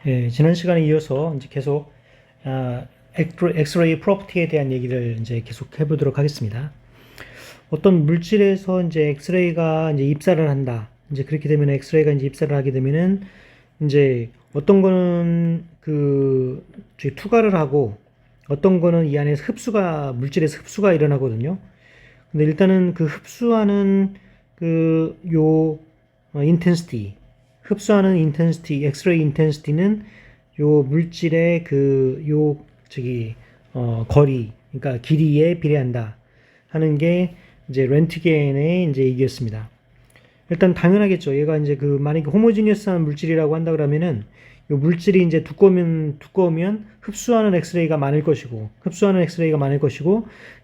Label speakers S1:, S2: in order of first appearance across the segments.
S1: 예, 지난 시간에 이어서 이제 계속 엑스레이 프로퍼티에 대한 얘기를 이제 계속 해보도록 하겠습니다. 어떤 물질에서 이제 엑스레이가 이제 입사를 한다. 이제 그렇게 되면 엑스레이가 이제 입사를 하게 되면은 이제 어떤 거는 투과를 하고 어떤 거는 이 안에서 물질에서 흡수가 일어나거든요. 근데 일단은 그 흡수하는 인텐시티, 흡수하는 인텐시티, 엑스레이 인텐시티는 요 물질의 거리, 그러니까 길이에 비례한다 하는 게 이제 렌트겐의 이제 얘기였습니다. 일단 당연하겠죠. 얘가 이제 만약에 호모지니어스한 물질이라고 한다 그러면은 요 물질이 이제 두꺼우면 흡수하는 엑스레이가 많을 것이고,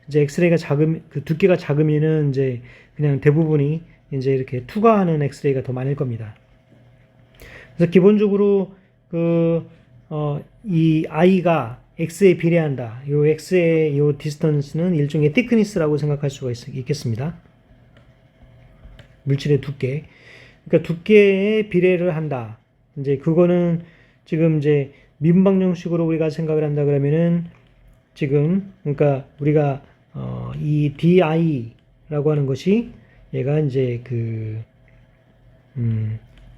S1: 이제 엑스레이가 두께가 작으면은 이제 그냥 대부분이 이제 이렇게 투과하는 엑스레이가 더 많을 겁니다. 그래서 기본적으로 이 i가 x에 비례한다. 요 x의 요 디스턴스는 일종의 thickness라고 생각할 수가 있겠습니다. 물질의 두께. 그러니까 두께에 비례를 한다. 이제 그거는 지금 이제 미분방정식으로 우리가 생각을 한다 그러면은 지금 그러니까 우리가 이 di라고 하는 것이 얘가 이제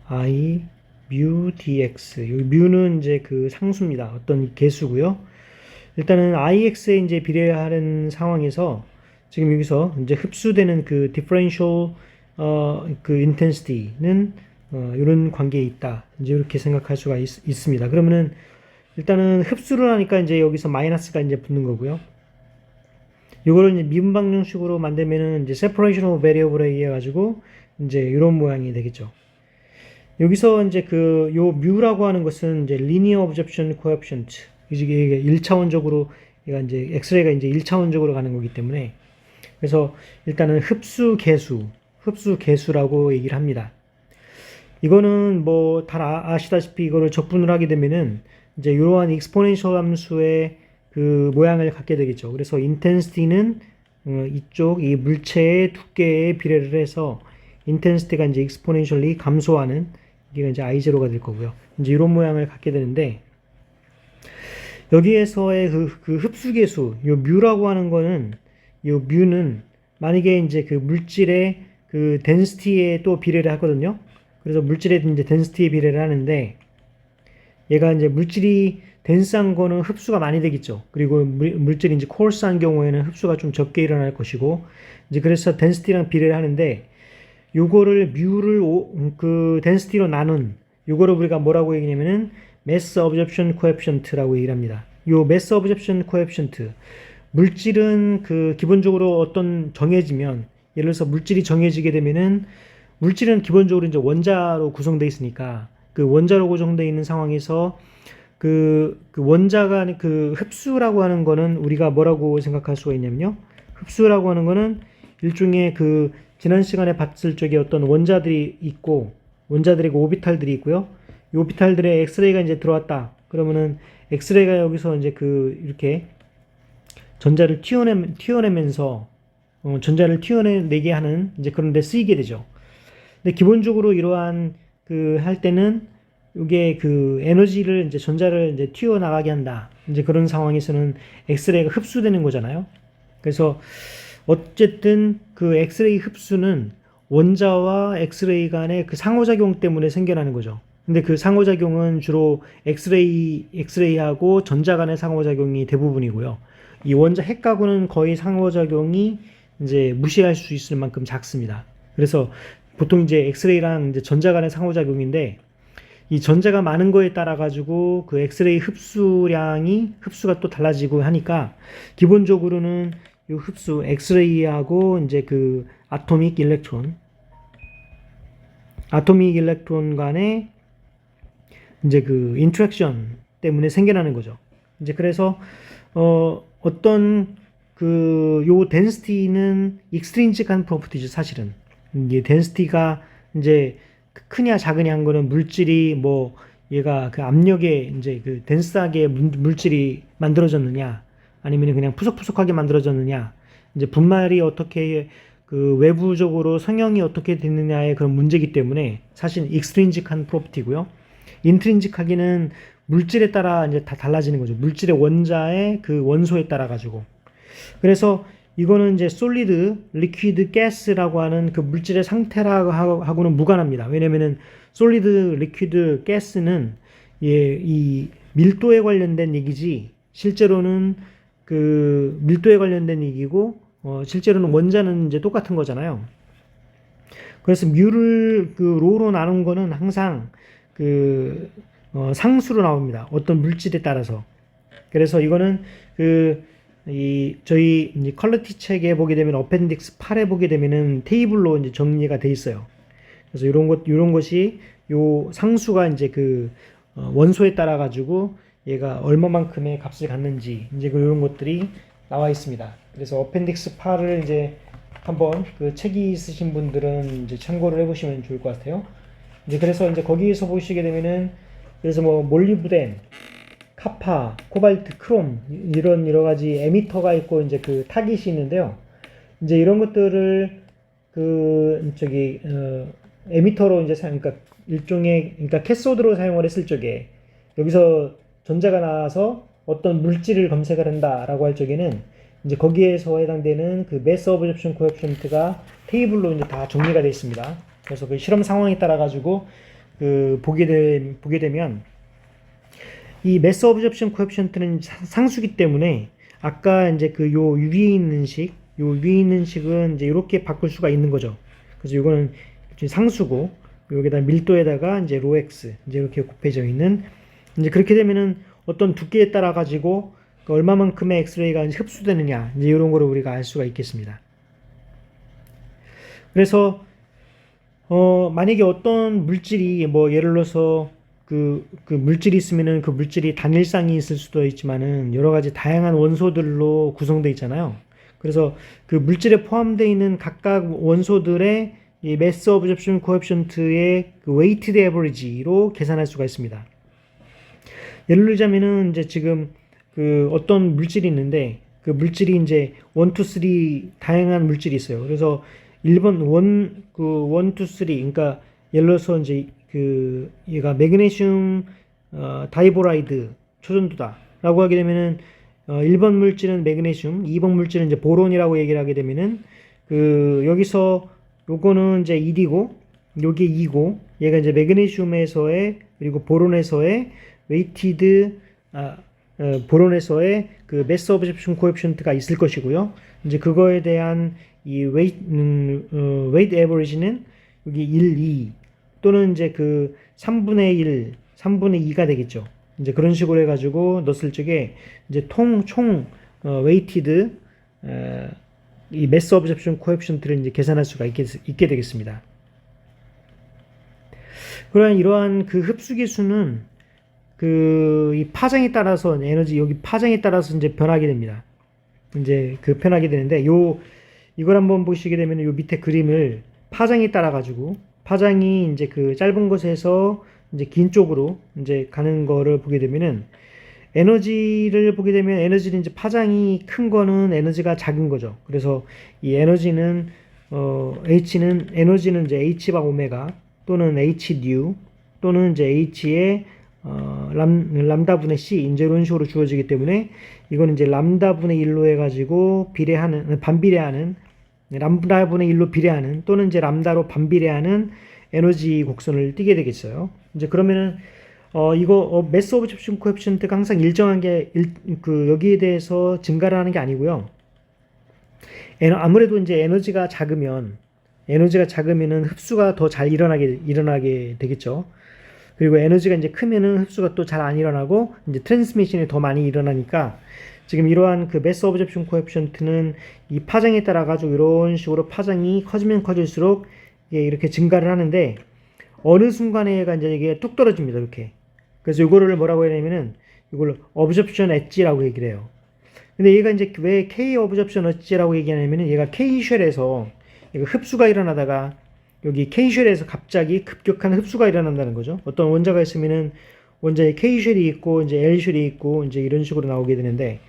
S1: i mu dx. 여기 mu는 이제 상수입니다. 어떤 개수고요. 일단은 ix에 이제 비례하는 상황에서 지금 여기서 이제 흡수되는 differential intensity는 이런 관계에 있다. 이제 이렇게 생각할 수가 있습니다. 그러면은 일단은 흡수를 하니까 이제 여기서 마이너스가 이제 붙는 거고요. 이거를 이제 미분방정식으로 만들면은 이제 separation of variable에 의해 가지고 이제 이런 모양이 되겠죠. 여기서 이제 요 뮤라고 하는 것은 이제 linear absorption coefficient. 이게 1차원적으로, 얘가 이제 엑스레이가 이제 1차원적으로 가는 거기 때문에, 그래서 일단은 흡수 개수라고 얘기를 합니다. 이거는 뭐 다 아시다시피 이거를 적분을 하게 되면은 이제 이러한 exponential 함수의 모양을 갖게 되겠죠. 그래서 intensity는 이쪽 이 물체의 두께에 비례를 해서 intensity가 이제 exponentially 감소하는, 이게 이제 I0가 될 거고요. 이제 이런 모양을 갖게 되는데, 여기에서의 흡수계수, 요 뮤라고 하는 거는, 요 뮤는 만약에 이제 물질의 density에 또 비례를 하거든요. 그래서 물질의 이제 density에 비례를 하는데, 얘가 이제 물질이 덴스한 거는 흡수가 많이 되겠죠. 그리고 물질이 이제 코어스한 경우에는 흡수가 좀 적게 일어날 것이고, 이제 그래서 density랑 비례를 하는데, 요거를 뮤를 density로 나눈 요거를 우리가 뭐라고 얘기냐면은 mass absorption coefficient라고 얘기를 합니다. 요 mass absorption coefficient, 물질은 기본적으로 어떤 정해지면, 예를 들어서 물질이 정해지게 되면은 물질은 기본적으로 이제 원자로 구성되어 있으니까 원자로 구성되어 있는 상황에서 원자가 흡수라고 하는 거는 우리가 뭐라고 생각할 수가 있냐면요. 흡수라고 하는 거는 일종의 지난 시간에 봤을 적에 어떤 원자들이 있고, 원자들이고 오비탈들이 있고요. 이 오비탈들의 엑스레이가 이제 들어왔다. 그러면은 엑스레이가 여기서 이제 이렇게 전자를 튀어내면서 전자를 튀어내게 하는 이제 그런 데 쓰이게 되죠. 근데 기본적으로 이러한 할 때는 이게 에너지를 이제 전자를 이제 튀어나가게 한다. 이제 그런 상황에서는 엑스레이가 흡수되는 거잖아요. 그래서 어쨌든 엑스레이 흡수는 원자와 엑스레이 간의 상호작용 때문에 생겨나는 거죠. 근데 상호작용은 주로 엑스레이하고 전자 간의 상호작용이 대부분이고요. 이 원자 핵하고는 거의 상호작용이 이제 무시할 수 있을 만큼 작습니다. 그래서 보통 이제 엑스레이랑 이제 전자 간의 상호작용인데, 이 전자가 많은 거에 따라 가지고 엑스레이 흡수가 또 달라지고 하니까, 기본적으로는 이 흡수, 엑스레이하고 이제 아토믹 일렉트론 간의 이제 인터랙션 때문에 생겨나는 거죠. 이제 그래서 어떤 요 덴시티는 익스트린직한 프로퍼티죠, 사실은. 이게 덴시티가 이제 크냐 작으냐 한 거는 물질이 얘가 압력에 이제 덴스하게 물질이 만들어졌느냐, 아니면 그냥 푸석푸석하게 만들어졌느냐, 이제 분말이 어떻게 외부적으로 성형이 어떻게 됐느냐의 그런 문제이기 때문에 사실 익스트린직한 프로퍼티고요. 인트린직하기는 물질에 따라 이제 다 달라지는 거죠. 물질의 원자의 그 원소에 따라 가지고. 그래서 이거는 이제 솔리드, 리퀴드, 가스라고 하는 그 물질의 상태하고는 무관합니다. 왜냐면은 솔리드, 리퀴드, 가스는 이 밀도에 관련된 얘기지 실제로는 그 밀도에 관련된 얘기고 실제로는 원자는 이제 똑같은 거잖아요. 그래서 뮤를 그 로로 나눈 거는 항상 그 상수로 나옵니다. 어떤 물질에 따라서. 그래서 이거는 저희 이제 퀄리티 책에 보게 되면 어펜딕스 8에 보게 되면은 테이블로 이제 정리가 돼 있어요. 그래서 이런 것이 요 상수가 이제 원소에 따라 가지고 얘가 얼마만큼의 값을 갖는지 이제 이런 것들이 나와 있습니다. 그래서 어펜딕스 8을 이제 한번 그 책이 있으신 분들은 이제 참고를 해보시면 좋을 것 같아요. 이제 그래서 이제 거기에서 보시게 되면은 그래서 뭐 몰리브덴, 카파, 코발트, 크롬 이런 여러 가지 에미터가 있고 이제 그 타깃이 있는데요. 이제 이런 것들을 에미터로 이제 그러니까 일종의 그러니까 캐소드로 사용을 했을 적에 여기서 전자가 나와서 어떤 물질을 검색을 한다라고 할 적에는 이제 거기에서 해당되는 그 매스 오브젝션 코에피션트가 테이블로 이제 다 정리가 되어 있습니다. 그래서 그 실험 상황에 따라 가지고 보게 되면 이 매스 오브젝션 코에피션트는 상수기 때문에 아까 이제 요 위에 있는 식은 이제 이렇게 바꿀 수가 있는 거죠. 그래서 이거는 상수고 여기다 밀도에다가 이제 로 x 이제 이렇게 곱해져 있는 이제 그렇게 되면은 어떤 두께에 따라 가지고 얼마만큼의 엑스레이가 흡수되느냐 이제 이런 거를 우리가 알 수가 있겠습니다. 그래서 만약에 어떤 물질이 뭐 예를 들어서 그 물질이 있으면은 그 물질이 단일쌍이 있을 수도 있지만은 여러 가지 다양한 원소들로 구성되어 있잖아요. 그래서 그 물질에 포함되어 있는 각각 원소들의 이 매스 오브젝션 코에피션트의 그 웨이티드 에버리지로 계산할 수가 있습니다. 예를 들자면은 이제 지금 어떤 물질이 있는데 그 물질이 이제 1, 2, 3 다양한 물질이 있어요. 그래서 1번 1, 2, 3 그러니까 예를 들어서 이제 얘가 매그네슘 다이보라이드 초전도다라고 하게 되면은 1번 물질은 매그네슘, 2번 물질은 이제 보론이라고 얘기를 하게 되면은 여기서 요거는 이제 1이고 요게 2고 얘가 이제 매그네슘에서의 그리고 보론에서의 웨이티드 보론에서의 그 매스 오브젝션 코에피션트가 있을 것이고요. 이제 그거에 대한 이 웨이트 에버리지는 여기 1, 2 또는 이제 3분의 1, 3분의 2가 되겠죠. 이제 그런 식으로 해가지고 넣었을 적에 이제 총 웨이티드 이 매스 오브젝션 코에피션트를 이제 계산할 수가 있게 되겠습니다. 그러한 이러한 그 흡수기 수는 이 파장에 따라서 여기 파장에 따라서 이제 변하게 됩니다. 이제 변하게 되는데 이걸 한번 보시게 되면 요 밑에 그림을 파장에 따라 가지고 파장이 이제 짧은 곳에서 이제 긴 쪽으로 이제 가는 거를 보게 되면은 에너지를 보게 되면 에너지는 이제 파장이 큰 거는 에너지가 작은 거죠. 그래서 이 에너지는 에너지는 이제 h바 오메가 또는 h 뉴 또는 이제 h의 람다분의 c 이제 이런 식으로 주어지기 때문에 이거는 이제 람다분의 1로 해가지고 반비례하는 람다분의 1로 비례하는 또는 이제 람다로 반비례하는 에너지 곡선을 띠게 되겠어요. 이제 그러면은 이거 매스 오브젝션 코에피션트가 항상 일정한 게 여기에 대해서 증가를 하는 게 아니고요. 아무래도 이제 에너지가 작으면은 흡수가 더 잘 일어나게 되겠죠. 그리고 에너지가 이제 크면은 흡수가 또 잘 안 일어나고 이제 트랜스미션이 더 많이 일어나니까 지금 이러한 매스 오브젝션 코에피션트는 이 파장에 따라 가지고 이런 식으로 파장이 커지면 커질수록 이렇게 증가를 하는데 어느 순간에 얘가 이제 이게 뚝 떨어집니다. 이렇게. 그래서 이거를 뭐라고 해야 되냐면은 이걸 observation 엣지라고 얘기를 해요. 근데 얘가 이제 왜 K observation 엣지라고 얘기하냐면은 얘가 K쉘에서 흡수가 일어나다가 여기 K쉘에서 갑자기 급격한 흡수가 일어난다는 거죠. 어떤 원자가 있으면은 원자에 K쉘이 있고 이제 L쉘이 있고 이제 이런 식으로 나오게 되는데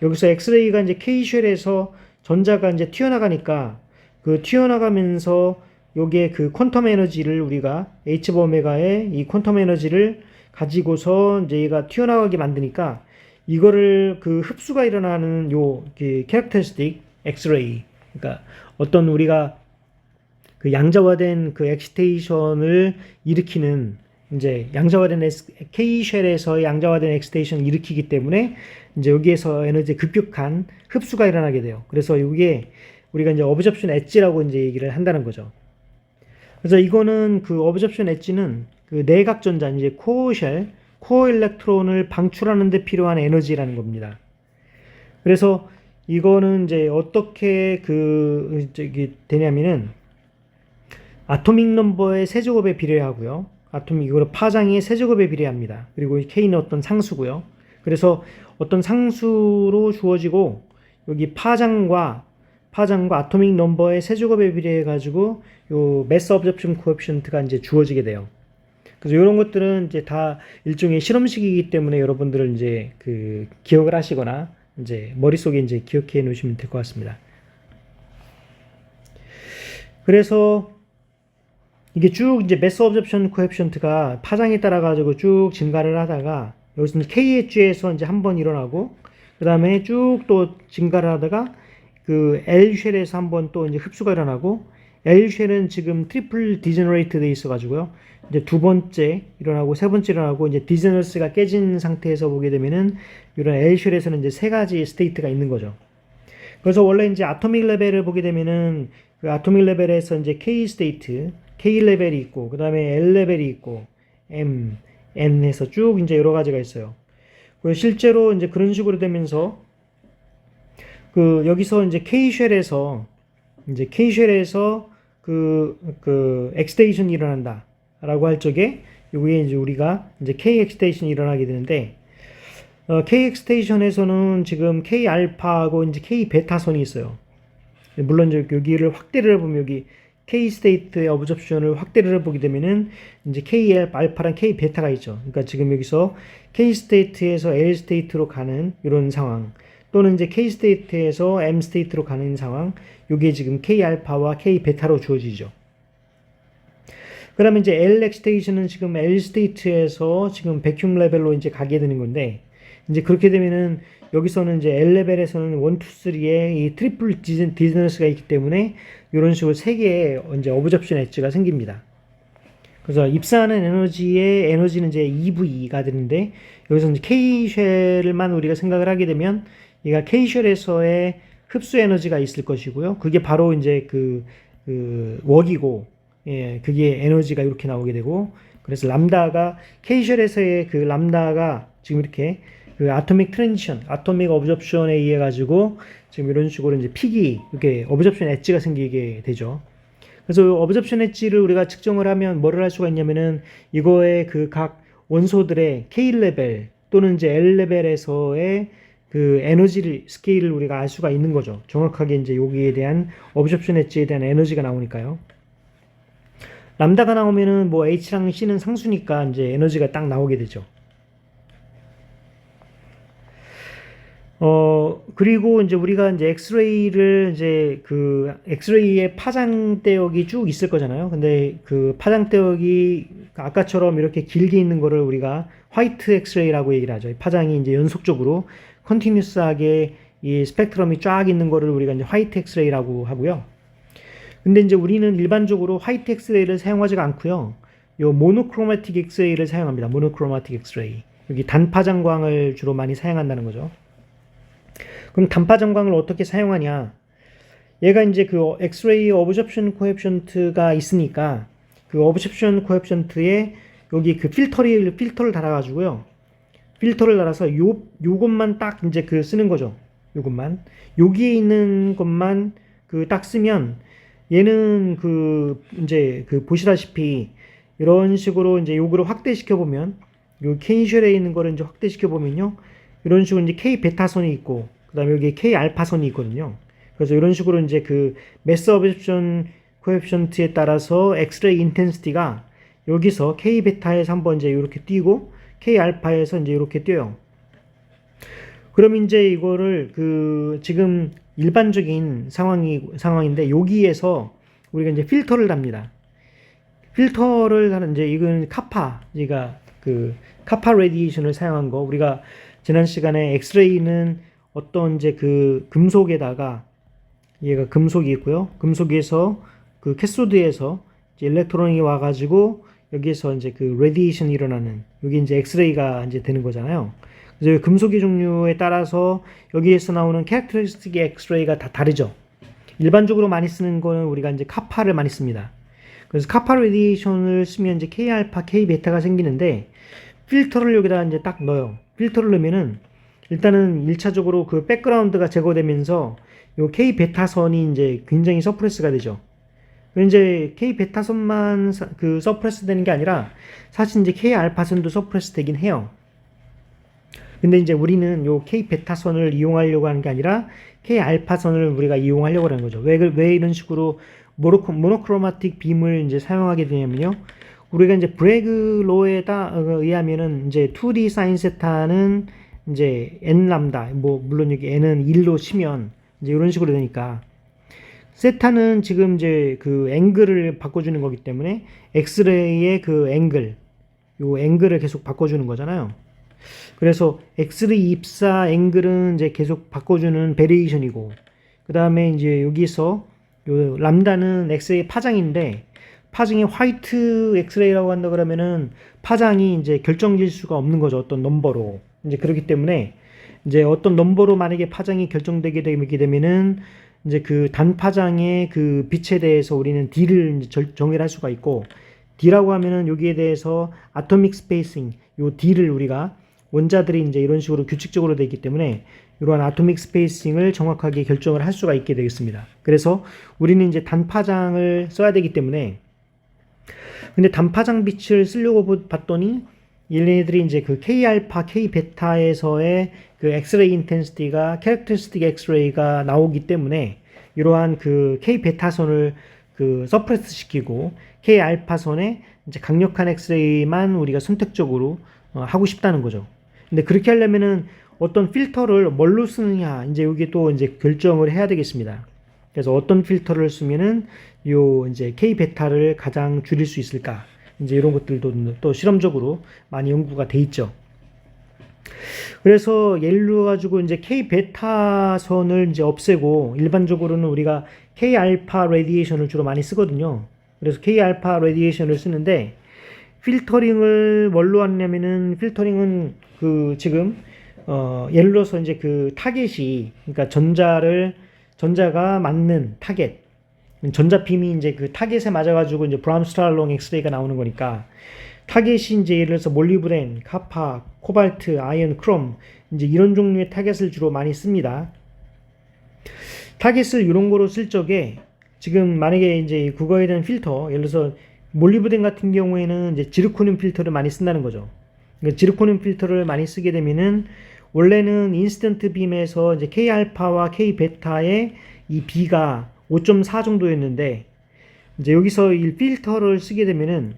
S1: 여기서 엑스레이가 이제 K쉘에서 전자가 이제 튀어나가니까 튀어나가면서 요게 그 퀀텀 에너지를 우리가 H바 오메가의 이 퀀텀 에너지를 가지고서 이제 얘가 튀어나가게 만드니까 이거를 그 흡수가 일어나는 그 캐릭터스틱 엑스레이, 그러니까 어떤 우리가 그 양자화된 그 엑시테이션을 일으키는 이제 양자화된 K-쉘에서 양자화된 엑시테이션을 일으키기 때문에 이제 여기에서 에너지 급격한 흡수가 일어나게 돼요. 그래서 이게 우리가 이제 어브접션 엣지라고 이제 얘기를 한다는 거죠. 그래서 이거는 그 어브접션 엣지는 그 내각 전자 이제 코어 일렉트론을 방출하는 데 필요한 에너지라는 겁니다. 그래서 이거는 이제 어떻게 되냐면은 아토믹 넘버의 세제곱에 비례하고요. 이거를 파장의 세제곱에 비례합니다. 그리고 K는 어떤 상수고요. 그래서 어떤 상수로 주어지고 여기 파장과 아토믹 넘버의 세제곱에 비례해 가지고 요 매스 업접션 코에피션트가 이제 주어지게 돼요. 그래서 이런 것들은 이제 다 일종의 실험식이기 때문에 여러분들은 이제 그 기억을 하시거나 이제 머릿속에 이제 기억해 놓으시면 될 것 같습니다. 그래서 이게 쭉 이제 매스 업접션 코에피션트가 파장에 따라 가지고 쭉 증가를 하다가 여기서 KH에서 이제 한 번 일어나고 그 다음에 쭉 또 증가를 하다가 그 L쉘에서 한 번 또 이제 흡수가 일어나고 L쉘은 지금 트리플 디제너레이트 돼 있어 가지고요. 이제 두 번째 일어나고 세 번째 일어나고 이제 디제너스가 깨진 상태에서 보게 되면은 이런 L쉘에서는 이제 세 가지 스테이트가 있는 거죠. 그래서 원래 이제 아토믹 레벨을 보게 되면은 그 아토믹 레벨에서 이제 K 스테이트, K 레벨이 있고 그 다음에 L 레벨이 있고 M, N 해서 쭉 이제 여러 가지가 있어요. 그리고 실제로 이제 그런 식으로 되면서 그 여기서 이제 K-쉘에서 그 엑스테이션이 일어난다라고 할 적에 여기에 이제 우리가 이제 K 엑스테이션이 일어나게 되는데 K 엑스테이션에서는 지금 K 알파하고 이제 K 베타선이 있어요. 물론 이제 여기를 확대를 해보면 여기 K 스테이트의 어브접션을 확대를 해보게 되면은 이제 K 알파랑 K 베타가 있죠. 그러니까 지금 여기서 K 스테이트에서 L 스테이트로 가는 이런 상황, 또는 이제 K 스테이트에서 M 스테이트로 가는 상황, 이게 지금 K 알파와 K 베타로 주어지죠. 그러면 이제 L 엑스테이션은 지금 L 스테이트에서 지금 백큐ම් 레벨로 이제 가게 되는 건데, 이제 그렇게 되면은 여기서는 이제 L 레벨에서는 1, 2, 3의 이 트리플 디저너스가 있기 때문에 이런 식으로 세 개의 이제 어브접션 엣지가 생깁니다. 그래서 입사하는 에너지의 에너지는 이제 EV가 되는데, 여기서 이제 K-쉘만 우리가 생각을 하게 되면 얘가 K-쉘에서의 흡수 에너지가 있을 것이고요. 그게 바로 이제 그 웍이고, 예, 그게 에너지가 이렇게 나오게 되고, 그래서 람다가 K-쉘에서의 그 람다가 지금 이렇게 그 아토믹 트랜지션, 아토믹 어브접션에 의해 가지고 지금 이런 식으로 이제 픽이 이렇게 어브접션 엣지가 생기게 되죠. 그래서 어브접션 엣지를 우리가 측정을 하면 뭐를 할 수가 있냐면은 이거의 그 각 원소들의 K 레벨 또는 이제 L 레벨에서의 그 에너지를 스케일을 우리가 알 수가 있는 거죠. 정확하게 이제 여기에 대한 어브접션 엣지에 대한 에너지가 나오니까요. 람다가 나오면은 뭐 H랑 C는 상수니까 이제 에너지가 딱 나오게 되죠. 그리고 이제 우리가 이제 엑스레이를 이제 그 엑스레이의 파장대역이 쭉 있을 거잖아요. 근데 그 파장대역이 아까처럼 이렇게 길게 있는 거를 우리가 화이트 엑스레이라고 얘기를 하죠. 파장이 이제 연속적으로 컨티뉴스하게 이 스펙트럼이 쫙 있는 거를 우리가 이제 화이트 엑스레이라고 하고요. 근데 이제 우리는 일반적으로 화이트 엑스레이를 사용하지가 않고요. 요 모노크로마틱 엑스레이를 사용합니다. 모노크로마틱 엑스레이. 여기 단파장광을 주로 많이 사용한다는 거죠. 그럼 단파장광을 어떻게 사용하냐? 얘가 이제 그 엑스레이 어브접션 코에피션트가 있으니까 그 어브접션 코에피션트에 여기 그 필터를 달아가지고요. 필터를 달아서 요것만 딱 이제 그 쓰는 거죠. 요것만. 여기에 있는 것만 그 딱 쓰면 얘는 그 이제 그 보시다시피 이런 식으로 이제 요거를 확대시켜 보면 요 K-쉘에 있는 거를 이제 확대시켜 보면요. 이런 식으로 이제 K 베타선이 있고 그 다음에 여기 K 알파선이 있거든요. 그래서 이런 식으로 이제 그 매스 어브접션 코에피션트에 따라서 엑스레이 인텐시티가 여기서 K 베타에서 한번 이제 이렇게 뛰고 K 알파에서 이제 이렇게 뛰어요. 그럼 이제 이거를 그 지금 일반적인 상황인데 여기에서 우리가 이제 필터를 답니다. 필터를 하는 이제 이건 카파, 그 카파 레디에이션을 사용한 거, 우리가 지난 시간에 엑스레이는 어떤 이제 그 금속에다가, 얘가 금속이 있고요. 금속에서 그 캐소드에서 이제 일렉트론이 와가지고 여기에서 이제 그 레디에이션이 일어나는, 여기 이제 엑스레이가 이제 되는 거잖아요. 그래서 금속의 종류에 따라서 여기에서 나오는 캐릭터리스틱 엑스레이가 다 다르죠. 일반적으로 많이 쓰는 거는 우리가 이제 카파를 많이 씁니다. 그래서 카파 레디에이션을 쓰면 이제 K 알파, K 베타가 생기는데, 필터를 여기다 이제 딱 넣어요. 필터를 넣으면은 일단은 1차적으로 그 백그라운드가 제거되면서 요 K 베타선이 이제 굉장히 서프레스가 되죠. 이제 K 베타선만 그 서프레스 되는 게 아니라 사실 이제 K 알파선도 서프레스 되긴 해요. 근데 이제 우리는 요 K 베타선을 이용하려고 하는 게 아니라 K 알파선을 우리가 이용하려고 하는 거죠. 왜 이런 식으로 모노크로마틱 빔을 이제 사용하게 되냐면요. 우리가 이제 브래그 로에 의하면은 이제 2D 사인 세타는 이제 n 람다, 뭐 물론 여기 n은 1로 치면 이제 이런 식으로 되니까, 세타는 지금 이제 그 앵글을 바꿔주는 거기 때문에 엑스레이의 그 앵글, 요 앵글을 계속 바꿔주는 거잖아요. 그래서 엑스레이 입사 앵글은 이제 계속 바꿔주는 베리에이션이고, 그 다음에 이제 여기서 요 람다는 엑스레이 파장인데, 파장이 화이트 엑스레이라고 한다 그러면은 파장이 이제 결정질 수가 없는 거죠. 어떤 넘버로. 이제 그렇기 때문에 이제 어떤 넘버로 만약에 파장이 결정되게 되면은 이제 그 단파장의 그 빛에 대해서 우리는 D를 정의를 할 수가 있고, D라고 하면은 여기에 대해서 아토믹 스페이싱, 요 D를 우리가 원자들이 이제 이런 식으로 규칙적으로 되어 있기 때문에 이러한 아토믹 스페이싱을 정확하게 결정을 할 수가 있게 되겠습니다. 그래서 우리는 이제 단파장을 써야 되기 때문에, 근데 단파장 빛을 쓰려고 봤더니 얘네들이 이제 그 K 알파, K 베타에서의 그 엑스레이 인텐시티가 캐릭터리스틱 엑스레이가 나오기 때문에 이러한 그 K 베타선을 그 서프레스 시키고 K 알파선에 이제 강력한 엑스레이만 우리가 선택적으로 하고 싶다는 거죠. 근데 그렇게 하려면은 어떤 필터를 뭘로 쓰느냐, 이제 여기 또 이제 결정을 해야 되겠습니다. 그래서 어떤 필터를 쓰면은 요 이제 K 베타를 가장 줄일 수 있을까? 이제 이런 것들도 또 실험적으로 많이 연구가 돼 있죠. 그래서 예를 들어 가지고 이제 K 베타 선을 이제 없애고, 일반적으로는 우리가 K 알파 레디에이션을 주로 많이 쓰거든요. 그래서 K 알파 레디에이션을 쓰는데, 필터링을 뭘로 하냐면은, 필터링은 그 지금 예를 들어서 이제 그 타겟이, 그러니까 전자가 맞는 타겟, 전자빔이 이제 그 타겟에 맞아가지고 이제 브람스트랄롱 엑스레이가 나오는 거니까, 타겟이 이제 예를 들어서 몰리브덴, 카파, 코발트, 아이언, 크롬, 이제 이런 종류의 타겟을 주로 많이 씁니다. 타겟을 이런 거로 쓸 적에 지금 만약에 이제 그거에 대한 필터, 예를 들어서 몰리브덴 같은 경우에는 이제 지르코늄 필터를 많이 쓴다는 거죠. 그러니까 지르코늄 필터를 많이 쓰게 되면은 원래는 인스턴트 빔에서 이제 K 알파와 K 베타의 이 B가 5.4 정도였는데, 이제 여기서 이 필터를 쓰게 되면은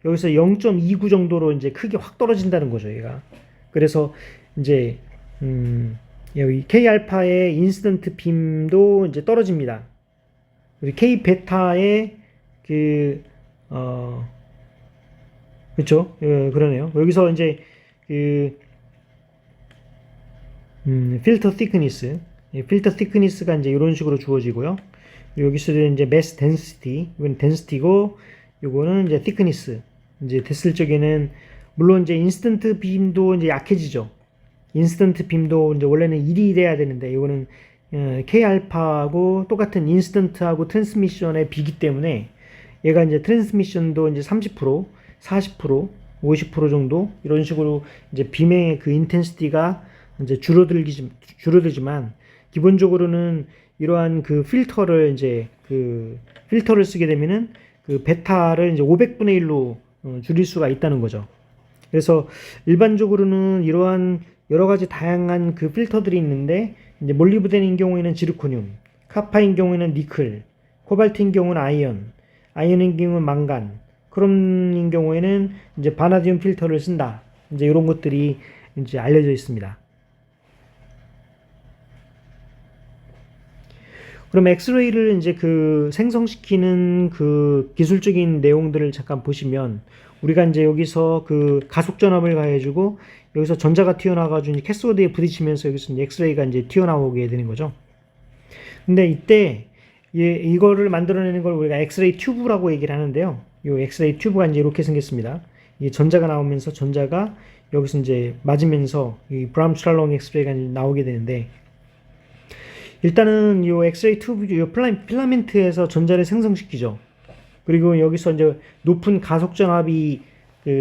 S1: 여기서 0.29 정도로 이제 크게 확 떨어진다는 거죠, 얘가. 그래서 이제 여기 K 알파의 인스턴트 빔도 이제 떨어집니다. 우리 K 베타의 그렇죠? 그러네요. 여기서 이제 필터 티크니스가 이제 이런 식으로 주어지고요. 여기서는 이제 매스 덴시티, 이건 덴시티고, 요거는 이제 thickness. 이제 됐을 적에는 물론 이제 인스턴트 빔도 이제 약해지죠. 인스턴트 빔도 이제 원래는 1이 돼야 되는데, 이거는 K 알파하고 똑같은 인스턴트하고 트랜스미션의 비기 때문에 얘가 이제 트랜스미션도 이제 30%, 40%, 50% 정도 이런 식으로 이제 빔의 그 인텐시티가 이제 줄어들지만, 기본적으로는 이러한 그 필터를 쓰게 되면은 그 베타를 이제 500분의 1로 줄일 수가 있다는 거죠. 그래서 일반적으로는 이러한 여러 가지 다양한 그 필터들이 있는데, 이제 몰리브덴인 경우에는 지르코늄, 카파인 경우에는 니클, 코발트인 경우는 아이언인 경우는 망간, 크롬인 경우에는 이제 바나디움 필터를 쓴다. 이제 이런 것들이 이제 알려져 있습니다. 그럼 엑스레이를 이제 그 생성시키는 그 기술적인 내용들을 잠깐 보시면, 우리가 이제 여기서 그 가속 전압을 가해주고 여기서 전자가 튀어나와가지고 이제 캐소드에 부딪히면서 여기서 이제 엑스레이가 이제 튀어나오게 되는 거죠. 근데 이때 이거를 만들어내는 걸 우리가 엑스레이 튜브라고 얘기를 하는데요. 이 엑스레이 튜브가 이제 이렇게 생겼습니다. 이 전자가 나오면서 전자가 여기서 이제 맞으면서 이 브라운스랄롱 엑스레이가 나오게 되는데, 일단은 이 엑스레이 튜브, 이 필라멘트에서 전자를 생성시키죠. 그리고 여기서 이제 높은 가속 전압이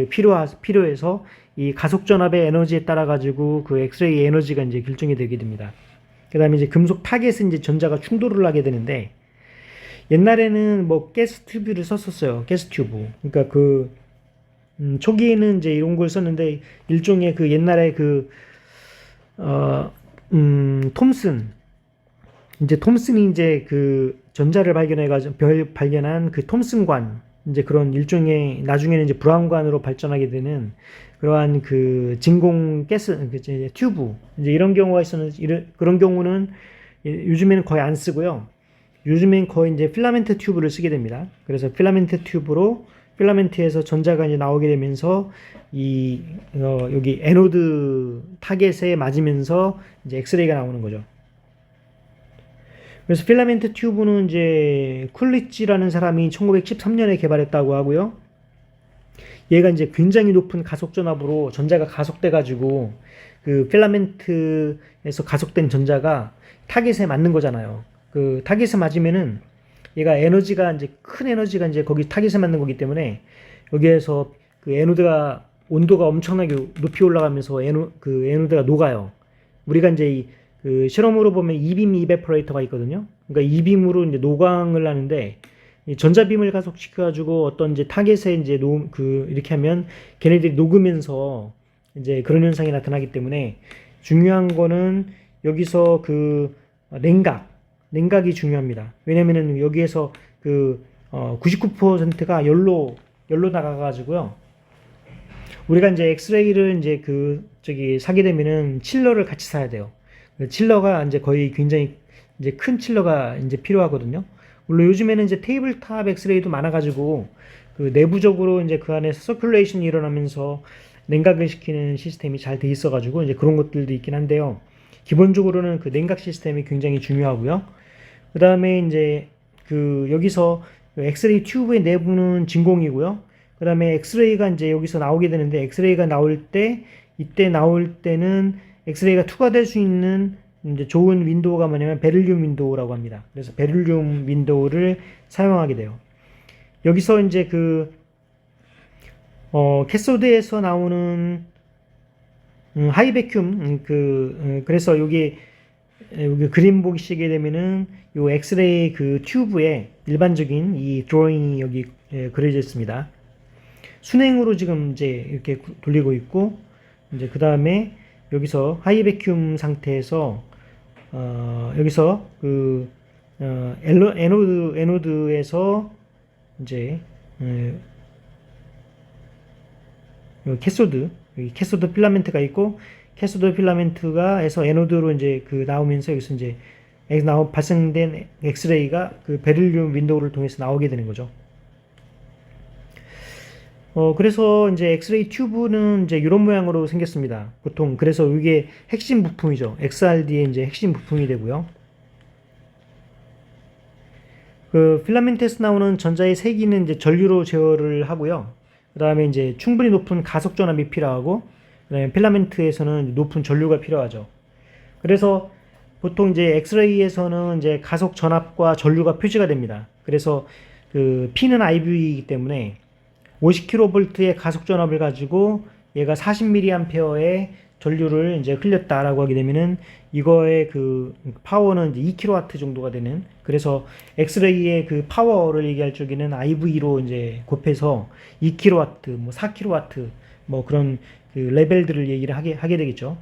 S1: 필요해서 이 가속 전압의 에너지에 따라 가지고 그 엑스레이 에너지가 이제 결정이 되게 됩니다. 그 다음에 이제 금속 타겟에 이제 전자가 충돌을 하게 되는데, 옛날에는 뭐 가스 튜브를 썼었어요. 가스 튜브. 그러니까 초기에는 이제 이런 걸 썼는데, 일종의 그 옛날에 톰슨. 이제 톰슨이 이제 그 전자를 발견한 그 톰슨관. 이제 그런 일종의, 나중에는 이제 브라운관으로 발전하게 되는 그러한 그 진공 가스, 튜브. 이제 이런 경우가 있었는데, 그런 경우는 요즘에는 거의 안 쓰고요. 요즘엔 거의 이제 필라멘트 튜브를 쓰게 됩니다. 그래서 필라멘트에서 전자가 이제 나오게 되면서 여기 에노드 타겟에 맞으면서 이제 엑스레이가 나오는 거죠. 그래서 필라멘트 튜브는 이제 쿨리치라는 사람이 1913년에 개발했다고 하고요. 얘가 이제 굉장히 높은 가속 전압으로 전자가 가속돼 가지고 그 필라멘트에서 가속된 전자가 타겟에 맞는 거잖아요. 그 타겟에 맞으면은 얘가 큰 에너지가 이제 거기 타겟에 맞는 거기 때문에 여기에서 그 에노드가 온도가 엄청나게 높이 올라가면서 에노드가 녹아요. 우리가 이제 그 실험으로 보면 이빔 이베퍼레이터가 있거든요. 그러니까 이빔으로 이제 노광을 하는데, 이 전자빔을 가속시켜가지고 어떤 이제 타겟에 이제 이렇게 하면 걔네들이 녹으면서 이제 그런 현상이 나타나기 때문에, 중요한 거는 여기서 그 냉각이 중요합니다. 왜냐면은 여기에서 99%가 열로 나가가지고요. 우리가 이제 엑스레이를 이제 사게 되면은 칠러를 같이 사야 돼요. 칠러가 이제 거의 굉장히 이제 큰 칠러가 이제 필요하거든요. 물론 요즘에는 이제 테이블탑 엑스레이도 많아가지고 그 내부적으로 이제 그 안에서 서큘레이션이 일어나면서 냉각을 시키는 시스템이 잘 돼 있어가지고 이제 그런 것들도 있긴 한데요. 기본적으로는 그 냉각 시스템이 굉장히 중요하고요. 그 다음에 이제 여기서 엑스레이 튜브의 내부는 진공이고요. 그 다음에 엑스레이가 이제 여기서 나오게 되는데, 엑스레이가 이때 나올 때는 엑스레이가 투과될 수 있는 이제 좋은 윈도우가 뭐냐면 베릴륨 윈도우라고 합니다. 그래서 베릴륨 윈도우를 사용하게 돼요. 여기서 이제 캐소드에서 나오는 하이 베큐um, 그래서 여기 그림 보시게 되면은 요 엑스레이 튜브에 일반적인 이 드로잉이 여기 그려져 있습니다. 순행으로 지금 이제 이렇게 돌리고 있고, 이제 그 다음에 여기서 하이 베큐um 상태에서 여기서 에노드에서 이제 캐소드 필라멘트가 있고, 캐소드 필라멘트가 해서 에노드로 이제 나오면서 여기서 이제 발생된 엑스레이가 그 베릴륨 윈도우를 통해서 나오게 되는 거죠. 그래서 이제 엑스레이 튜브는 이제 이런 모양으로 생겼습니다. 보통 그래서 이게 핵심 부품이죠. XRD의 이제 핵심 부품이 되고요. 그 필라멘트에서 나오는 전자의 세기는 이제 전류로 제어를 하고요. 그 다음에 이제 충분히 높은 가속 전압이 필요하고, 그다음에 필라멘트에서는 높은 전류가 필요하죠. 그래서 보통 이제 엑스레이에서는 이제 가속 전압과 전류가 표시가 됩니다. 그래서 P는 IV이기 때문에 50kV의 가속 전압을 가지고 얘가 40mA의 전류를 이제 흘렸다라고 하게 되면은 이거의 파워는 이제 2kW 정도가 되는, 그래서 엑스레이의 파워를 얘기할 적에는 IV로 이제 곱해서 2kW, 뭐 4kW, 뭐 그런 레벨들을 얘기를 하게 되겠죠.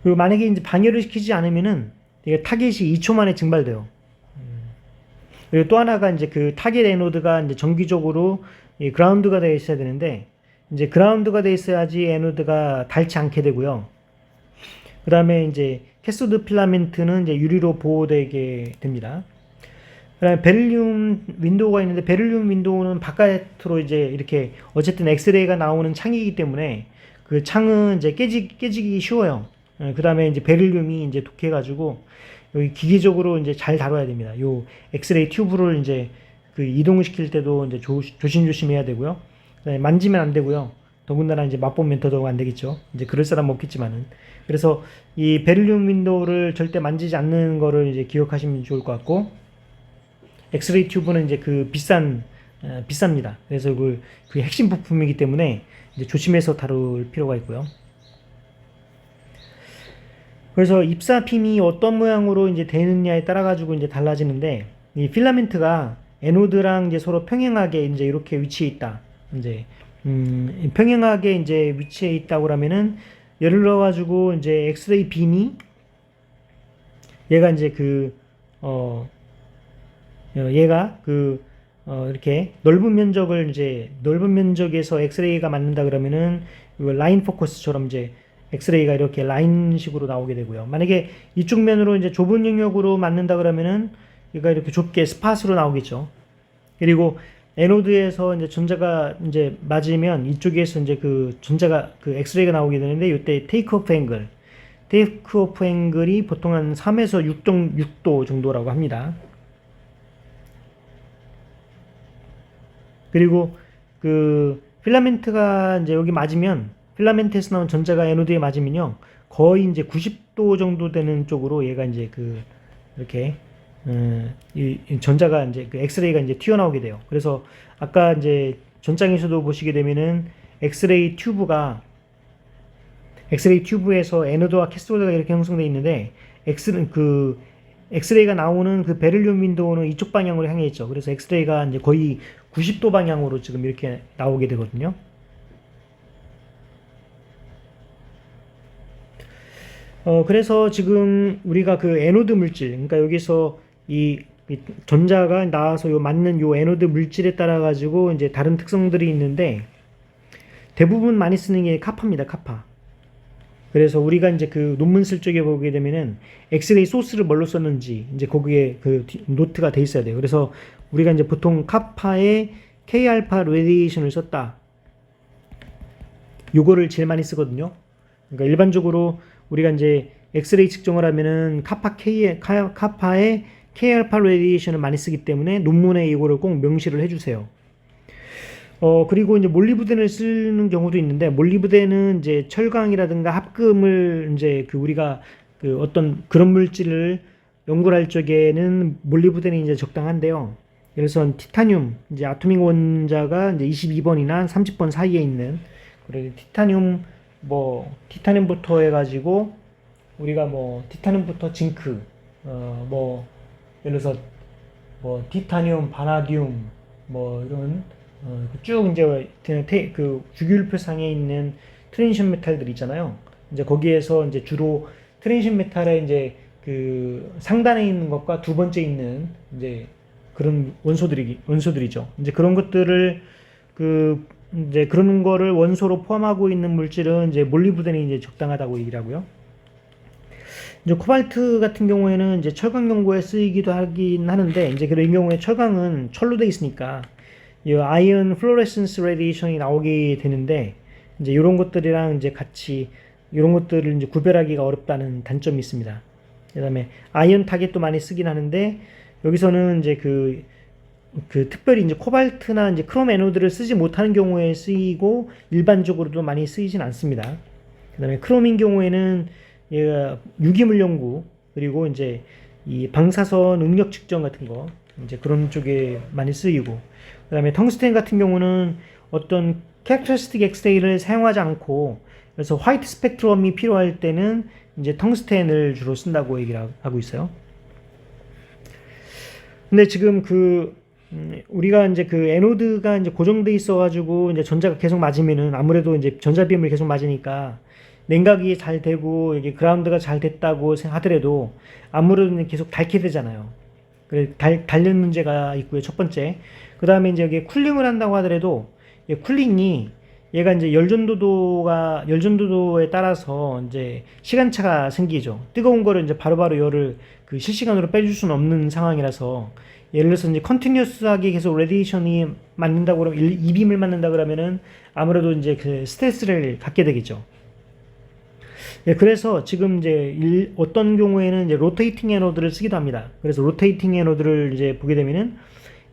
S1: 그리고 만약에 이제 방해를 시키지 않으면은 이게 타겟이 2초 만에 증발돼요. 그리고 또 하나가 이제 타겟 에노드가 이제 정기적으로 그라운드가 되어 있어야 되는데, 이제 그라운드가 되어 있어야지 에노드가 닳지 않게 되고요. 그 다음에 이제 캐소드 필라멘트는 이제 유리로 보호되게 됩니다. 그다음에 베릴륨 윈도우가 있는데 베릴륨 윈도우는 바깥으로 이제 이렇게 어쨌든 엑스레이가 나오는 창이기 때문에 그 창은 이제 깨지기 쉬워요. 그다음에 이제 베릴륨이 이제 독해가지고 여기 기계적으로 이제 잘 다뤄야 됩니다. 요 엑스레이 튜브를 이제 그 이동을 시킬 때도 이제 조심조심해야 되고요. 만지면 안 되고요. 더군다나 이제 맛보면 더더욱 안 되겠죠. 이제 그럴 사람 없겠지만은. 그래서 이 베릴륨 윈도우를 절대 만지지 않는 거를 이제 기억하시면 좋을 것 같고, 엑스레이 튜브는 이제 그 비쌉니다. 그래서 그 핵심 부품이기 때문에 이제 조심해서 다룰 필요가 있고요. 그래서 입사핀이 어떤 모양으로 이제 되느냐에 따라 가지고 이제 달라지는데, 이 필라멘트가 에노드랑 이제 서로 평행하게 이제 이렇게 위치해 있다. 이제 평행하게 이제 위치해 있다고 그러면은, 예를 들어 가지고 이제 엑스레이 빔이 얘가 이제 얘가 이렇게 넓은 면적에서 엑스레이가 맞는다 그러면은 라인 포커스처럼 이제 엑스레이가 이렇게 라인식으로 나오게 되고요. 만약에 이쪽 면으로 이제 좁은 영역으로 맞는다 그러면은 얘가 이렇게 좁게 스팟으로 나오겠죠. 그리고 에노드에서 이제 전자가 이제 맞으면 이쪽에서 이제 그 전자가 엑스레이가 나오게 되는데, 이때 테이크오프 앵글이 보통 한 3에서 6도 정도라고 합니다. 그리고 그 필라멘트가 이제 여기 맞으면, 필라멘트에서 나온 전자가 에노드에 맞으면요, 거의 이제 90도 정도 되는 쪽으로 얘가 이제 이렇게 이 전자가 이제 엑스레이가 이제 튀어나오게 돼요. 그래서 아까 이제 전장에서도 보시게 되면은 엑스레이 튜브에서 에노드와 캐소드가 이렇게 형성되어 있는데, 엑스레이가 나오는 그 베릴륨 윈도우는 이쪽 방향으로 향해 있죠. 그래서 엑스레이가 이제 거의 90도 방향으로 지금 이렇게 나오게 되거든요. 그래서 지금 우리가 그 에노드 물질, 그러니까 여기서 이 전자가 나와서 맞는 요 에노드 물질에 따라 가지고 이제 다른 특성들이 있는데, 대부분 많이 쓰는 게 카파입니다. 카파. 그래서 우리가 이제 그 논문 쓸 적에 보게 되면은 엑스레이 소스를 뭘로 썼는지 이제 거기에 그 노트가 돼 있어야 돼요. 그래서 우리가 이제 보통 카파에 K알파 레디에이션을 썼다, 요거를 제일 많이 쓰거든요. 그러니까 일반적으로 우리가 이제 엑스레이 측정을 하면은 카파에 K알파 레디에이션을 많이 쓰기 때문에 논문에 이거를 꼭 명시를 해주세요. 그리고 이제 몰리브덴을 쓰는 경우도 있는데, 몰리브덴은 이제 철강이라든가 합금을 이제 우리가 어떤 그런 물질을 연구를 할 적에는 몰리브덴이 이제 적당한데요. 그래서 티타늄, 이제 아토믹 원자가 이제 22번이나 30번 사이에 있는, 그리고 티타늄부터 해가지고 우리가 티타늄부터 징크, 예를 들어서 티타늄, 바나듐, 이런 쭉 이제 주기율표상에 있는 트랜지션 메탈들 있잖아요. 이제 거기에서 이제 주로 트랜지션 메탈의 이제 상단에 있는 것과 두 번째 있는 이제 그런 원소들이죠. 이제 그런 것들을 이제 그런 거를 원소로 포함하고 있는 물질은 이제 몰리브덴이 이제 적당하다고 얘기를 하고요. 이제 코발트 같은 경우에는 이제 철강 연구에 쓰이기도 하긴 하는데, 이제 그런 경우에 철강은 철로 돼 있으니까 이 아이언 플로레센스 레디에이션이 나오게 되는데, 이제 이런 것들이랑 이제 같이 이런 것들을 이제 구별하기가 어렵다는 단점이 있습니다. 그다음에 아이언 타겟도 많이 쓰긴 하는데, 여기서는 이제 특별히 이제 코발트나 이제 크롬 에노드를 쓰지 못하는 경우에 쓰이고, 일반적으로도 많이 쓰이진 않습니다. 그다음에 크롬인 경우에는 얘가 유기물 연구, 그리고 이제 이 방사선 응력 측정 같은 거, 이제 그런 쪽에 많이 쓰이고, 그다음에 텅스텐 같은 경우는 어떤 캐릭터리스틱 엑스레이를 사용하지 않고, 그래서 화이트 스펙트럼이 필요할 때는 이제 텅스텐을 주로 쓴다고 얘기를 하고 있어요. 근데 지금 우리가 이제 에노드가 이제 고정돼 있어가지고 이제 전자가 계속 맞으면은, 아무래도 이제 전자비음을 계속 맞으니까 냉각이 잘 되고 이게 그라운드가 잘 됐다고 하더라도 아무래도 계속 닳게 되잖아요. 그래 닳는 문제가 있고요, 첫 번째. 그 다음에 이제 여기 쿨링을 한다고 하더라도 쿨링이 얘가 이제 열전도도에 따라서 이제 시간차가 생기죠. 뜨거운 거를 이제 바로바로 열을 실시간으로 빼줄 수는 없는 상황이라서 예를 들어서 이제 컨티뉴어스하게 계속 레디에이션이 맞는다고 그러면 이빔을 맞는다 그러면은 아무래도 이제 그 스트레스를 갖게 되겠죠. 예, 그래서 지금 이제 어떤 경우에는 이제 로테이팅 에너드를 쓰기도 합니다. 그래서 로테이팅 에너드를 이제 보게 되면은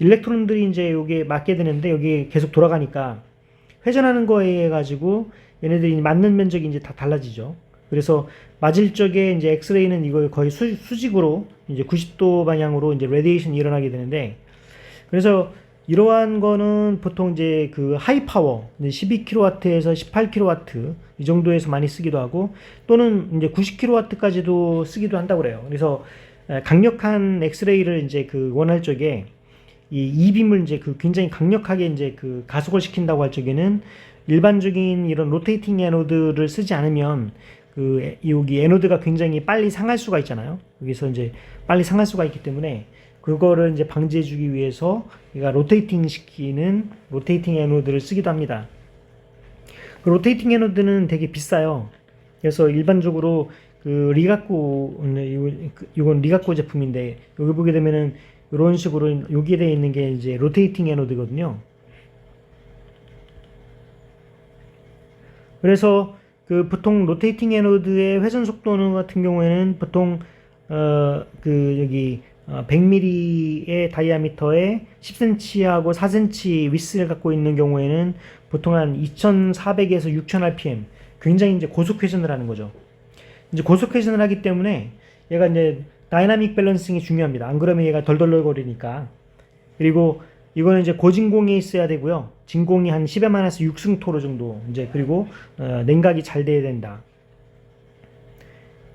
S1: 일렉트론들이 이제 여기에 맞게 되는데 여기 계속 돌아가니까 회전하는 거에 의해 가지고 얘네들이 맞는 면적이 이제 다 달라지죠. 그래서 맞을 적에 이제 엑스레이는 이걸 거의 수직으로 이제 90도 방향으로 이제 레디에이션이 일어나게 되는데, 그래서 이러한 거는 보통 이제 그 하이 파워 12kW에서 18kW 이 정도에서 많이 쓰기도 하고, 또는 이제 90kW까지도 쓰기도 한다고 그래요. 그래서 강력한 엑스레이를 이제 그 원할 적에 이 이빔을 이제 그 굉장히 강력하게 이제 그 가속을 시킨다고 할 적에는 일반적인 이런 로테이팅 에노드를 쓰지 않으면 그 여기 에노드가 굉장히 빨리 상할 수가 있잖아요. 여기서 이제 빨리 상할 수가 있기 때문에 그거를 이제 방지해 주기 위해서 얘가 로테이팅 시키는 로테이팅 에노드를 쓰기도 합니다. 그 로테이팅 에노드는 되게 비싸요. 그래서 일반적으로 그 리가코, 이건 리가코 제품인데 여기 보게 되면은 이런 식으로 여기에 되어 있는 게 이제 로테이팅 에노드거든요. 그래서 그 보통 로테이팅 에노드의 회전 속도는 같은 경우에는 보통 그 여기 100mm의 다이아미터에 10cm하고 4cm 위스를 갖고 있는 경우에는 보통 한 2400에서 6000rpm, 굉장히 이제 고속 회전을 하는 거죠. 이제 고속 회전을 하기 때문에 얘가 이제 다이나믹 밸런싱이 중요합니다. 안 그러면 얘가 덜덜덜거리니까. 그리고 이거는 이제 고진공이 있어야 되고요. 진공이 한 10에 마이너스 6승토로 정도. 이제 그리고 냉각이 잘 돼야 된다.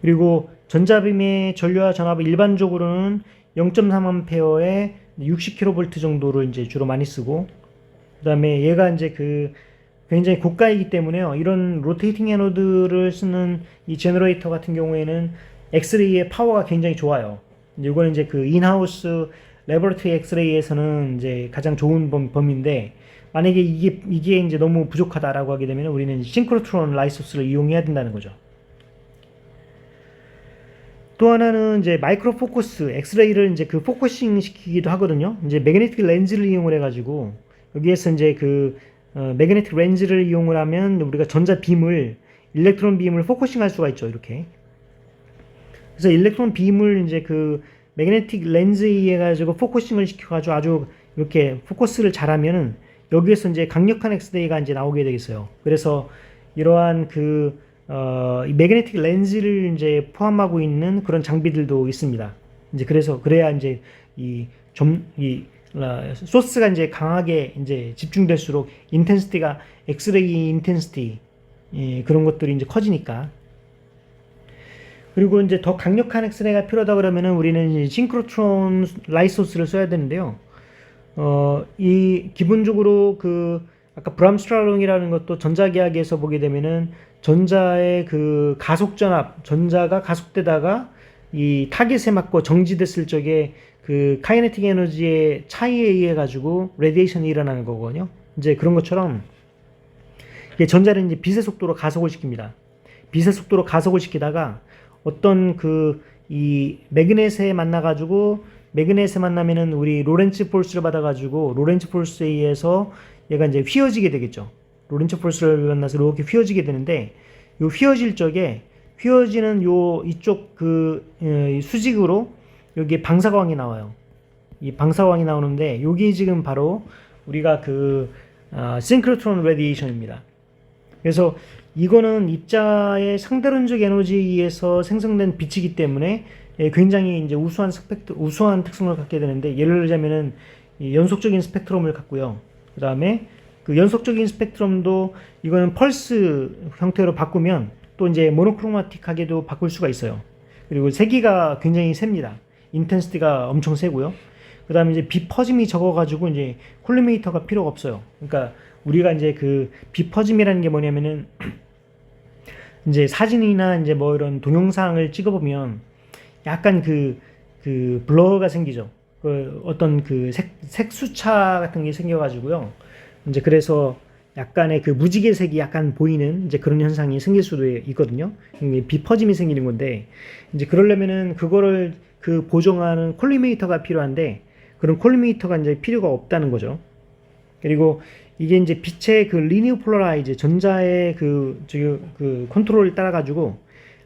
S1: 그리고 전자빔의 전류와 전압을 일반적으로는 0.3A에 60kV 정도로 이제 주로 많이 쓰고, 그다음에 얘가 이제 그 굉장히 고가이기 때문에요. 이런 로테이팅 에노드를 쓰는 이 제너레이터 같은 경우에는 엑스레이의 파워가 굉장히 좋아요. 이거는 이제 그 인하우스 레버러터리 엑스레이에서는 이제 가장 좋은 범위인데, 만약에 이게 이제 너무 부족하다라고 하게 되면 우리는 싱크로트론 라이소스를 이용해야 된다는 거죠. 또 하나는 이제 마이크로 포커스, 엑스레이를 이제 그 포커싱 시키기도 하거든요. 이제 매그네틱 렌즈를 이용을 해가지고 여기에서 이제 그 매그네틱 렌즈를 이용을 하면 우리가 전자 빔을, 일렉트론 빔을 포커싱 할 수가 있죠. 이렇게. 그래서 일렉트론 빔을 이제 그 매그네틱 렌즈에 의해 가지고 포커싱을 시켜가지고 아주 이렇게 포커스를 잘하면은 여기에서 이제 강력한 엑스레이가 이제 나오게 되겠어요. 그래서 이러한 그 이 매그네틱 렌즈를 이제 포함하고 있는 그런 장비들도 있습니다. 이제 그래서 그래야 이제 이 소스가 이제 강하게 이제 집중될수록 인텐시티가 엑스레이 인텐시티, 그런 것들이 이제 커지니까. 그리고 이제 더 강력한 엑스레이가 필요하다 그러면은 우리는 싱크로트론 라이소스를 써야 되는데요. 이 기본적으로 그 아까 브람스트랄롱이라는 것도 전자계학에서 보게 되면은 전자의 그 가속 전압, 전자가 가속되다가 이 타겟에 맞고 정지됐을 적에 그 카이네틱 에너지의 차이에 의해 가지고 레디에이션이 일어나는 거거든요. 이제 그런 것처럼 전자는 이제 빛의 속도로 가속을 시킵니다. 빛의 속도로 가속을 시키다가 어떤 그 이 매그넷에 만나 가지고, 매그넷에 만나면은 우리 로렌츠 폴스를 받아 가지고 로렌츠 폴스에 의해서 얘가 이제 휘어지게 되겠죠. 로렌츠 폴스를 만나서 이렇게 휘어지게 되는데, 요 휘어질 적에 휘어지는 요 이쪽 그 수직으로 여기 방사광이 나와요. 이 방사광이 나오는데 요게 지금 바로 우리가 그 싱크로트론 레디에이션입니다. 그래서 이거는 입자의 상대론적 에너지에 의해서 생성된 빛이기 때문에 굉장히 이제 우수한 특성을 갖게 되는데, 예를 들자면은 연속적인 스펙트럼을 갖고요. 그 다음에 그 연속적인 스펙트럼도 이거는 펄스 형태로 바꾸면 또 이제 모노크로마틱하게도 바꿀 수가 있어요. 그리고 세기가 굉장히 셉니다. 인텐시티가 엄청 세고요. 그 다음에 이제 빛 퍼짐이 적어가지고 이제 콜리메이터가 필요가 없어요. 그러니까 우리가 이제 그 빛 퍼짐이라는 게 뭐냐면은 이제 사진이나 이제 뭐 이런 동영상을 찍어보면 약간 그 블러가 생기죠. 그 어떤 그 색수차 같은 게 생겨가지고요. 이제 그래서 약간의 그 무지개색이 약간 보이는 이제 그런 현상이 생길 수도 있거든요. 빛 퍼짐이 생기는 건데, 이제 그러려면은 그거를 그 보정하는 콜리메이터가 필요한데, 그런 콜리미터가 이제 필요가 없다는 거죠. 그리고 이게 이제 빛의 그 리니어 폴라라이즈 전자의 그 컨트롤을 따라 가지고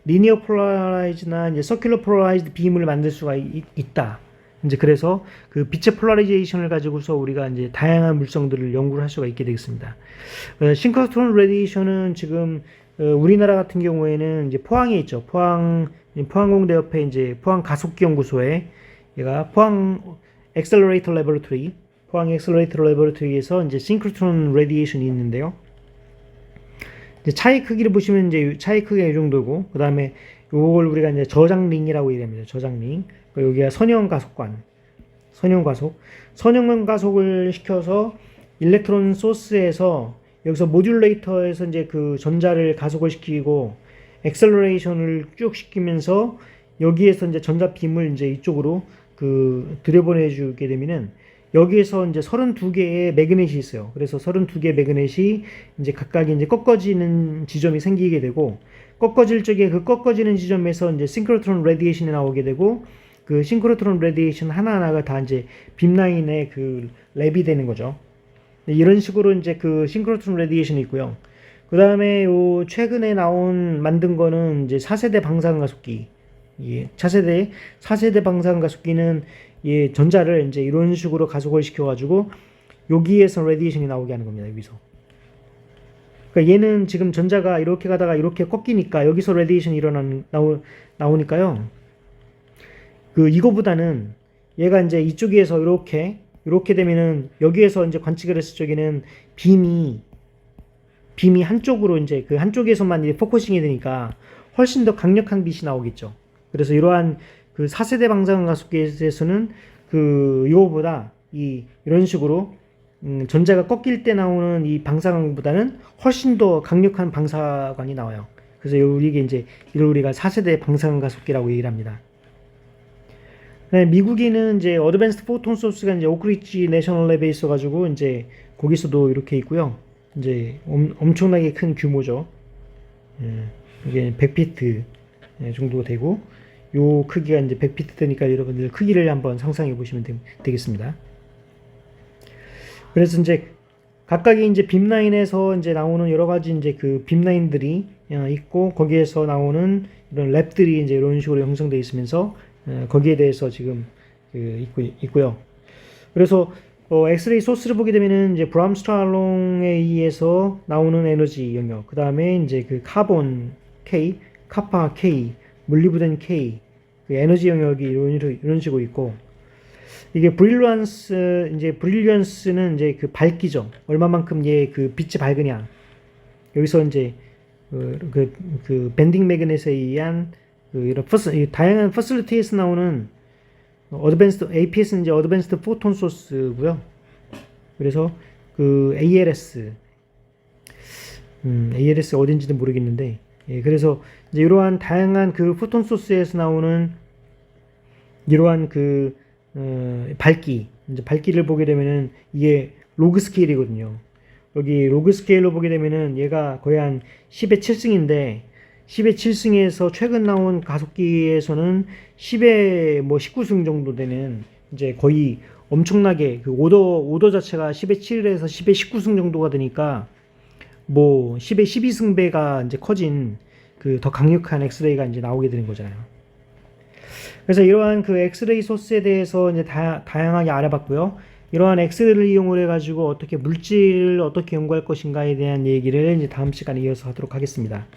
S1: 리니어 폴라라이즈나 이제 서큘러 폴라라이즈드 빔을 만들 수가 있다. 이제 그래서 그 빛의 폴라리제이션을 가지고서 우리가 이제 다양한 물성들을 연구를 할 수가 있게 되겠습니다. 싱크로트론 레디에이션은 지금 우리나라 같은 경우에는 이제 포항에 있죠. 포항공대 옆에 이제 포항 가속기 연구소에 얘가 포항 엑셀러레이터 레버러토리, 포항 엑셀러레이터 레버러토리에서 이제 싱크로트론 레디에이션이 있는데요. 이제 차이 크기를 보시면 이제 차이 크기가 이 정도고, 그 다음에 요걸 우리가 이제 저장링이라고 얘기합니다. 저장링. 여기가 선형 가속관, 선형 가속을 시켜서 일렉트론 소스에서 여기서 모듈레이터에서 이제 그 전자를 가속을 시키고 엑셀러레이션을 쭉 시키면서 여기에서 이제 전자 빔을 이제 이쪽으로 그 들여보내 주게 되면은 여기에서 이제 32개의 매그넷이 있어요. 그래서 32개의 매그넷이 이제 각각 이제 꺾어지는 지점이 생기게 되고, 꺾어질 적에 그 꺾어지는 지점에서 이제 싱크로트론 레디에이션이 나오게 되고, 그 싱크로트론 레디에이션 하나하나가 다 이제 빔라인의 그 랩이 되는 거죠. 이런 식으로 이제 그 싱크로트론 레디에이션이 있고요. 그 다음에 요 최근에 만든 거는 이제 4세대 방사능가속기. 예, 4세대 방사능가속기는 예, 전자를 이제 이런 식으로 가속을 시켜가지고 여기에서 레디에이션이 나오게 하는 겁니다. 여기서. 그러니까 얘는 지금 전자가 이렇게 가다가 이렇게 꺾이니까 여기서 레디에이션이 나오니까요. 그 이거보다는 얘가 이제 이쪽에서 이렇게 되면은 여기에서 이제 관측을 했을 적에는 빔이 한쪽으로 이제 그 한쪽에서만 이제 포커싱이 되니까 훨씬 더 강력한 빛이 나오겠죠. 그래서 이러한 그 4세대 방사능 가속기에서는 그 이거보다 이런 식으로 전자가 꺾일 때 나오는 이 방사광보다는 훨씬 더 강력한 방사광이 나와요. 그래서 이게 이제 이걸 우리가 4세대 방사광 가속기라고 얘기를 합니다. 네, 미국에는 이제 어드밴스드 포톤 소스가 이제 오크리지 내셔널 랩에 있어가지고 이제 거기서도 이렇게 있고요. 이제 엄청나게 큰 규모죠. 이게 100피트 정도 되고, 요 크기가 이제 100피트 되니까 여러분들 크기를 한번 상상해 보시면 되겠습니다. 그래서 이제 각각의 이제 빔라인에서 이제 나오는 여러 가지 이제 그 빔라인들이 있고, 거기에서 나오는 이런 랩들이 이제 이런 식으로 형성되어 있으면서 거기에 대해서 지금 있고요. 그래서 엑스레이 소스를 보게 되면은 이제 브람스트랄롱에 의해서 나오는 에너지 영역, 그 다음에 이제 그 카본 K, 카파 K, 물리부된 K, 그 에너지 영역이 이런 식으로 있고, 이게 브릴리언스는 이제 그 밝기죠. 얼마만큼 그 빛이 밝으냐. 여기서 이제 그 밴딩 매그넷에 의한 이런 다양한 퍼실리티에서 나오는 어드밴스드 APS는 이제 어드밴스드 포톤 소스고요. 그래서 그 ALS 어딘지는 모르겠는데, 예, 그래서 이제 이러한 다양한 그 포톤 소스에서 나오는 이러한 그 밝기를 보게 되면은 이게 로그 스케일이거든요. 여기 로그 스케일로 보게 되면은 얘가 거의 한 10의 7승인데 10의 7승에서 최근 나온 가속기에서는 10의 뭐 19승 정도 되는 이제 거의 엄청나게 그 오더 자체가 10의 7에서 10의 19승 정도가 되니까 뭐 10의 12승배가 이제 커진 그 더 강력한 엑스레이가 이제 나오게 되는 거잖아요. 그래서 이러한 그 엑스레이 소스에 대해서 이제 다양하게 알아봤고요. 이러한 엑스레이를 이용을 해가지고 어떻게 물질을 어떻게 연구할 것인가에 대한 얘기를 이제 다음 시간에 이어서 하도록 하겠습니다.